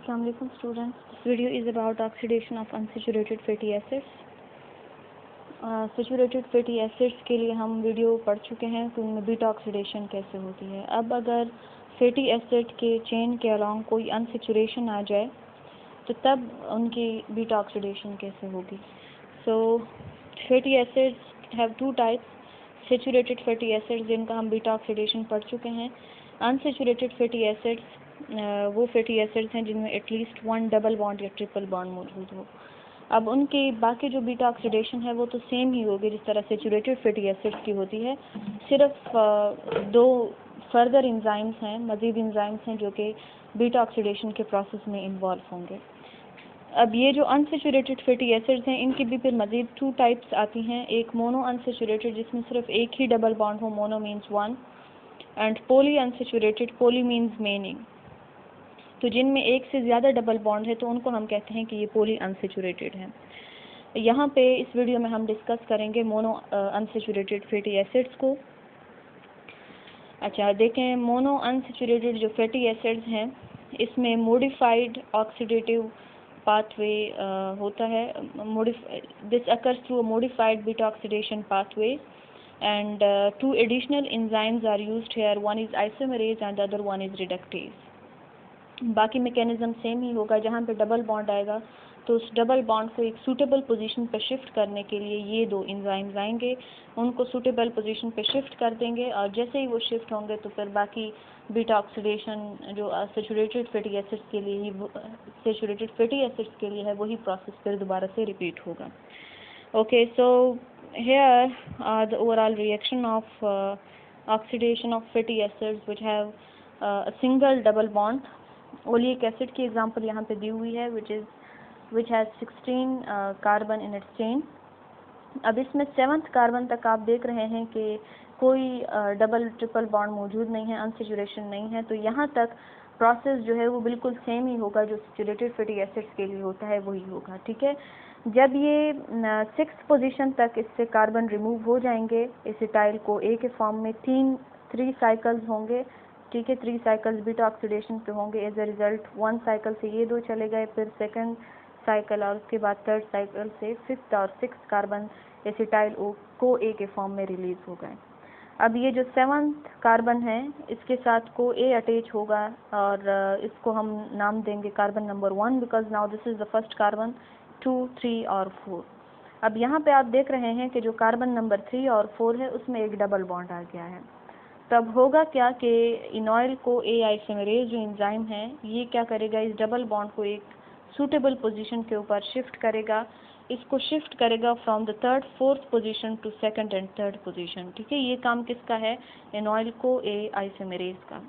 Assalamu alaikum students. This video is about oxidation of unsaturated fatty acids. Saturated fatty acids के लिए हम video पढ़ चुके हैं कि उनमें बीटा ऑक्सीडेशन कैसे होती है। अब अगर फैटी एसिड के चेन के अलॉन्ग कोई अनसेचुरेशन आ जाए तो तब उनकी बीटा ऑक्सीडेशन कैसे होगी। So fatty acids have two types, saturated fatty acids जिनका हम बीटा ऑक्सीडेशन पढ़ चुके हैं। अनसेचुरेटेड फैटी एसिड्स वो फैटी एसिड्स हैं जिनमें एटलीस्ट वन डबल बॉन्ड या ट्रिपल बॉन्ड मौजूद हो। अब उनके बाकी जो बीटा ऑक्सीडेशन है वो तो सेम ही होगी जिस तरह सेचुरेटेड फैटी एसिड्स की होती है, सिर्फ दो फर्दर इंजाइम्स हैं, मज़ीद इंजाइम्स हैं जो कि बीटा ऑक्सीडेशन के प्रोसेस में इन्वॉल्व होंगे। अब ये जो अनसेचुरेटेड फैटी एसिड्स हैं इनकी भी फिर मज़ीद टू टाइप्स आती हैं। एक मोनो अनसेचुरेटेड जिसमें सिर्फ एक ही डबल बॉन्ड हो, mono means one, and poly unsaturated, poly means many. तो जिनमें एक से ज़्यादा डबल बॉन्ड है तो उनको हम कहते हैं कि ये पोली अनसेचुरेटेड है। यहाँ पे इस वीडियो में हम डिस्कस करेंगे मोनो अनसेचुरेटेड फैटी एसिड्स को। अच्छा देखें, मोनो अनसेचुरेटेड जो फैटी एसिड्स हैं इसमें मॉडिफाइड ऑक्सीडेटिव पाथवे होता है। This occurs through a modified beta oxidation pathway and two additional enzymes are used here. One is isomerase and the other one is reductase. बाकी mechanism same ही होगा। जहाँ पे double bond आएगा तो उस double bond को एक सूटेबल पोजीशन पे शिफ्ट करने के लिए ये दो एंजाइम्स आएंगे, उनको सूटेबल पोजीशन पे शिफ्ट कर देंगे और जैसे ही वो शिफ्ट होंगे तो फिर बाकी बीटा ऑक्सीडेशन जो सेचुरेटेड फैटी एसिड्स के लिए ही सेचुरेटेड फैटी एसिड्स के लिए है वही प्रोसेस फिर दोबारा से रिपीट होगा। Okay, so here the overall reaction of oxidation of fatty acids which have a single double bond. Oleic acid की एग्जांपल यहाँ पे दी हुई है which has 16 carbon in its chain. अब इसमें 7th कार्बन तक आप देख रहे हैं कि कोई डबल ट्रिपल बॉन्ड मौजूद नहीं है, अनसेचुरेशन नहीं है। तो यहाँ तक प्रोसेस जो है वो बिल्कुल सेम ही होगा जो सेचुरेटेड फैटी एसिड्स के लिए होता है वही होगा। ठीक है, जब ये 6th पोजीशन तक इससे कार्बन रिमूव हो जाएंगे एसिटाइल को ए के फॉर्म में, 3 साइकिल्स होंगे। ठीक है, 3 साइकिल्स बीटा ऑक्सीडेशन पे होंगे। एज अ रिजल्ट 1 साइकिल से ये दो चले गए, फिर 2nd साइकिल और उसके बाद 3rd साइकिल से 5th और 6th कार्बन एसिटाइल को ए के फॉर्म में रिलीज हो गए। अब ये जो 7th कार्बन है इसके साथ को ए अटैच होगा और इसको हम नाम देंगे carbon number 1 because now this is the first carbon, 2, 3 और 4। अब यहाँ पे आप देख रहे हैं कि जो कार्बन नंबर 3 और 4 है उसमें एक डबल बॉन्ड आ गया है। तब होगा क्या कि इनॉयल को ए आइसोमेरेज जो एंजाइम है ये क्या करेगा, इस डबल बॉन्ड को एक सूटेबल पोजीशन के ऊपर शिफ्ट करेगा। इसको शिफ्ट करेगा from the 3rd, 4th position to 2nd and 3rd position. ठीक है, ये काम किसका है, इनॉयल को ए आइसोमेरेज का।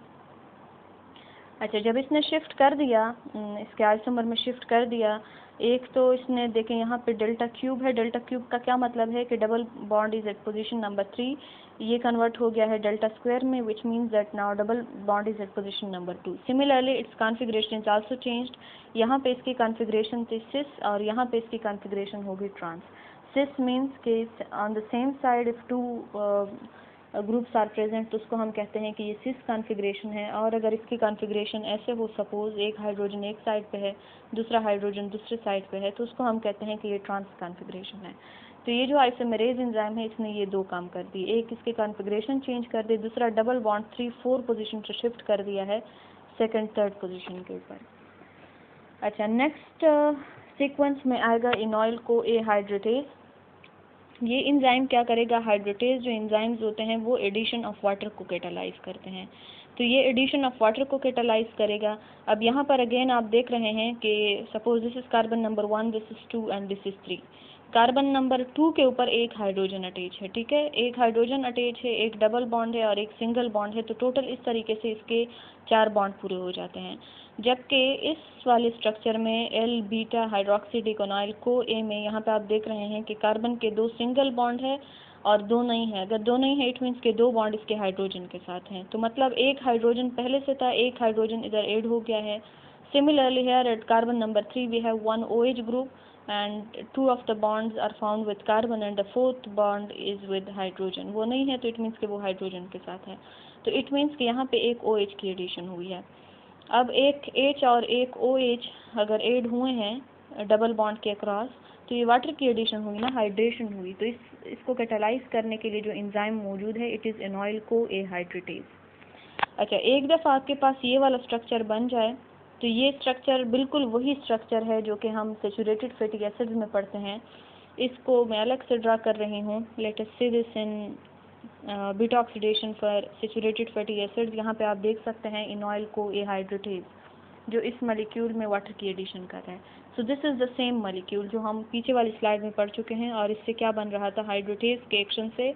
अच्छा, जब इसने शिफ्ट कर दिया, इसके आइसोमर में शिफ्ट कर दिया, एक तो इसने देखें यहाँ पे डेल्टा क्यूब है। डेल्टा क्यूब का क्या मतलब है कि double bond is at position number 3, ये कन्वर्ट हो गया है डेल्टा स्क्वायर में, which means that now double bond is at position number 2। Similarly its configuration is also changed. यहाँ पे इसकी कॉन्फ़िगरेशन थी सिस और यहाँ पे इसकी कॉन्फ़िगरेशन होगी ट्रांस। सिस मीन्स के on the same side if two groups are present तो उसको हम कहते हैं कि ये सिस कॉन्फ़िगरेशन है। और अगर इसकी कॉन्फ़िगरेशन ऐसे हो, सपोज एक हाइड्रोजन एक साइड पे है, दूसरा हाइड्रोजन दूसरे साइड पे है, तो उसको हम कहते हैं कि ये ट्रांस कॉन्फ़िगरेशन है। तो ये जो आइसोमेरेज एंजाइम है इसने ये दो काम कर दिए, एक इसकी कॉन्फ़िगरेशन चेंज कर दी, दूसरा डबल बॉन्ड 3, 4 पोजीशन से शिफ्ट कर दिया है 2nd, 3rd पोजीशन के ऊपर। अच्छा, नेक्स्ट सीक्वेंस में आएगा इनॉयल को ए हाइड्रेटेज। ये एंजाइम क्या करेगा, हाइड्रोटेज जो एंजाइम्स होते हैं वो एडिशन ऑफ वाटर को कैटालाइज करते हैं। तो ये एडिशन ऑफ वाटर को कैटालाइज करेगा। अब यहाँ पर अगेन आप देख रहे हैं कि suppose this is carbon number 1, this is 2 and this is 3। Carbon number 2 के ऊपर एक हाइड्रोजन अटैच है। ठीक है, एक हाइड्रोजन अटैच है, एक डबल बॉन्ड है और एक सिंगल बॉन्ड है। तो टोटल इस तरीके से इसके 4 बॉन्ड पूरे हो जाते हैं। जबकि इस वाले स्ट्रक्चर में एल बीटा हाइड्रोक्सी डिकोनाइल को ए में यहाँ पे आप देख रहे हैं कि कार्बन के 2 सिंगल बॉन्ड है और 2 नहीं है। अगर 2 नहीं है इट मीन्स के 2 बॉन्ड इसके हाइड्रोजन के साथ हैं। तो मतलब एक हाइड्रोजन पहले से था, एक हाइड्रोजन इधर ऐड हो गया है। Similarly here at carbon number 3 we have 1 OH group and 2 of the bonds are found with carbon and the 4th bond is with hydrogen। वो नहीं है तो इट मीन्स कि वो हाइड्रोजन के साथ है। तो इट मीन्स कि यहाँ पे एक OH की एडिशन हुई है। अब एक H और एक OH अगर ऐड हुए हैं डबल बॉन्ड के अक्रॉस, तो ये वाटर की एडिशन हुई ना, हाइड्रेशन हुई। तो इसको कैटालाइज करने के लिए जो एंजाइम मौजूद है इट इज़ एनॉयल CoA हाइड्रेटेज। अच्छा, एक दफ़ा आपके पास ये वाला स्ट्रक्चर बन जाए तो ये स्ट्रक्चर बिल्कुल वही स्ट्रक्चर है जो कि हम सैचुरेटेड फैटी एसिड्स में पढ़ते हैं। इसको मैं अलग से ड्रा कर रही हूँ। Let us see this in beta oxidation for saturated fatty acids. यहाँ पे आप देख सकते हैं इनॉयल CoA हाइड्रेटेज जो इस मॉलिक्यूल में वाटर की एडिशन कर रहा है। So this is the same molecule जो हम पीछे वाली स्लाइड में पढ़ चुके हैं। और इससे क्या बन रहा था, हाइड्रेटेज के एक्शन से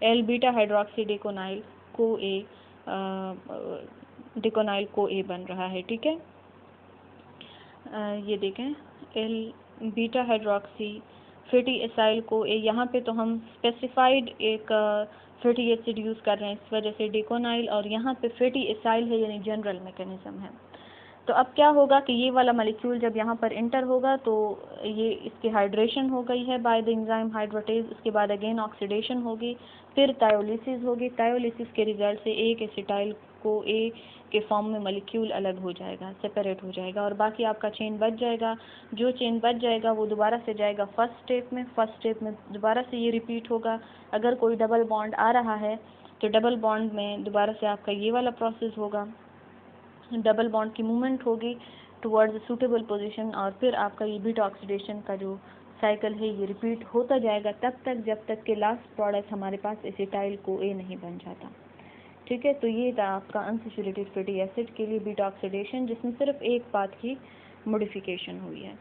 एल बीटा हाइड्रोक्सी डिकोनाइल CoA डिकोनाइल CoA बन रहा है। ठीक है, ये देखें L beta hydroxy fatty acyl CoA। यहाँ पे तो हम स्पेसिफाइड एक फैटी एसिड यूज़ कर रहे हैं इस वजह से डिकोनाइल, और यहाँ पे फैटी एसाइल है यानी जनरल मैकेनिज्म है। तो अब क्या होगा कि ये वाला मॉलिक्यूल जब यहाँ पर इंटर होगा तो ये इसकी हाइड्रेशन हो गई है बाय द एंजाइम हाइड्रोटेज। उसके बाद अगेन ऑक्सीडेशन होगी, फिर थायोलिसिस होगी। थायोलिसिस के रिजल्ट से एक एसिटाइल CoA के फॉर्म में मॉलिक्यूल अलग हो जाएगा, सेपरेट हो जाएगा, और बाकी आपका चेन बच जाएगा। जो चेन बच जाएगा वो दोबारा से जाएगा फर्स्ट स्टेप में। फर्स्ट स्टेप में दोबारा से ये रिपीट होगा। अगर कोई डबल बॉन्ड आ रहा है तो डबल बॉन्ड में दोबारा से आपका ये वाला प्रोसेस होगा, डबल बॉन्ड की मूवमेंट होगी टुवर्ड्स सूटेबल पोजीशन, और फिर आपका ये बीटा ऑक्सीडेशन का जो साइकिल है ये रिपीट होता जाएगा तब तक जब तक कि लास्ट प्रोडक्ट हमारे पास एसिटाइल CoA नहीं बन जाता। ठीक है, तो ये था आपका अनसैचुरेटेड फैटी एसिड के लिए बीटा ऑक्सीडेशन जिसमें सिर्फ एक पाथ की मॉडिफिकेशन हुई है।